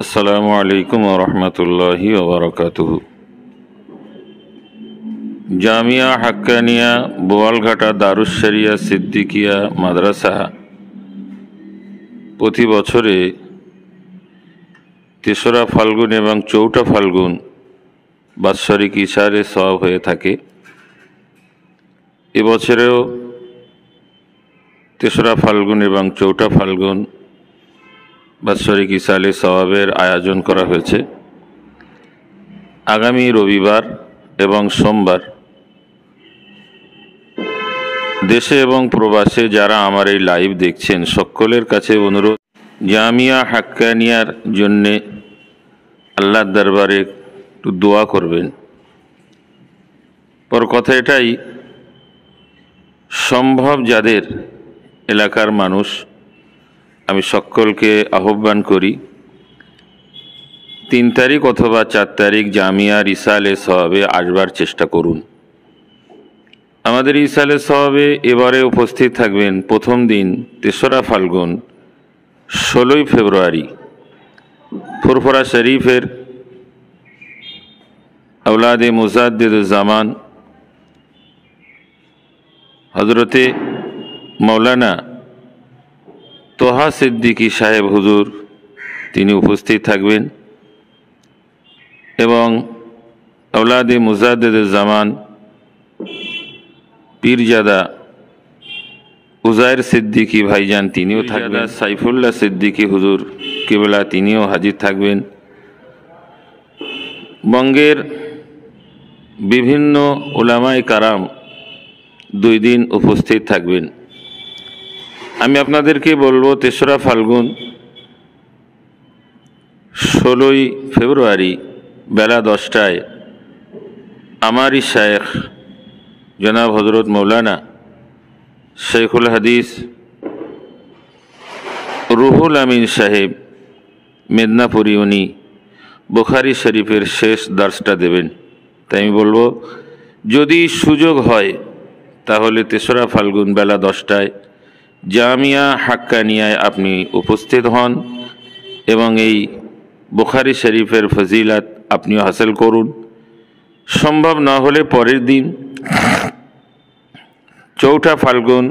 আসসালামু আলাইকুম ওয়া রাহমাতুল্লাহি ওয়া বারাকাতুহু। জামিয়া হাক্কানিয়া বোয়ালঘাটা দারুস শরিয়া সিদ্দিকিয়া মাদ্রাসা প্রতি বছরে ৩রা ফাল্গুন এবং ৪টা ফাল্গুন বাৎসরিক ইশারে সওয়াব হয়ে থাকে। এবছরেও ৩রা ফাল্গুন এবং ৪টা ফাল্গুন বাৎসরিক ইসালে সওয়াবের আয়োজন করা হয়েছে। আগামী রবিবার এবং সোমবার দেশে এবং প্রবাসে যারা আমার এই লাইভ দেখছেন সকলের কাছে অনুরোধ, জামিয়া হাক্কানিয়ার জন্যে আল্লাহর দরবারে একটু দোয়া করবেন। পর কথা এটাই, সম্ভব যাদের এলাকার মানুষ আমি সকলকে আহ্বান করি ৩ তারিখ অথবা ৪ তারিখ জামিয়ার ইসালে সওয়াবে আসবার চেষ্টা করুন। আমাদের ইসালে সওয়াবে এবারে উপস্থিত থাকবেন প্রথম দিন ৩রা ফাল্গুন ১৬ই ফেব্রুয়ারি ফুরফুরা শরীফের আওলাদে মুজাদ্দিদুজ্জামান হজরতে মৌলানা তোহা সিদ্দিকী সাহেব হুজুর তিনি উপস্থিত থাকবেন এবং আওলাদে মুজাদ্দিদুজ্জামান পীরজাদা উজায়ের সিদ্দিকী ভাইজান তিনিও থাকবেন। সাইফুল্লাহ সিদ্দিকী হুজুর কেবলা তিনিও হাজির থাকবেন। বঙ্গের বিভিন্ন উলামায়ে কারাম 2 দিন উপস্থিত থাকবেন। আমি আপনাদেরকে বলবো ৩রা ফাল্গুন 16ই ফেব্রুয়ারি বেলা 10টায় আমারই শায়েখ জনাব হজরত মৌলানা শেখুল হাদিস রুহুল আমিন সাহেব মেদিনীপুরি উনি বুখারী শরীফের শেষ দার্সটা দেবেন। তাই আমি বলবো যদি সুযোগ হয় তাহলে ৩রা ফাল্গুন বেলা 10টায় জামিয়া হাক্কানিয়ায় আপনি উপস্থিত হন এবং এই বুখারী শরীফের ফজিলাত আপনিও হাসিল করুন। সম্ভব না হলে পরের দিন ৪টা ফাল্গুন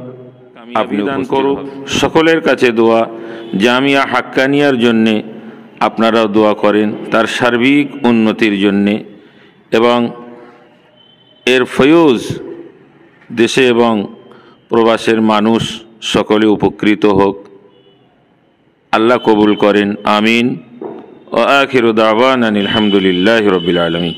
আপনি দান করুন। সকলের কাছে দোয়া, জামিয়া হাক্কানিয়ার জন্যে আপনারাও দোয়া করেন তার সার্বিক উন্নতির জন্যে এবং এর ফয়ুজ দেশে এবং প্রবাসের মানুষ সকলে উপকৃত হোক। আল্লাহ কবুল করেন, আমিন। ওয়া আখিরু দাওয়ানা আলহামদুলিল্লাহি রাব্বিল আলামিন।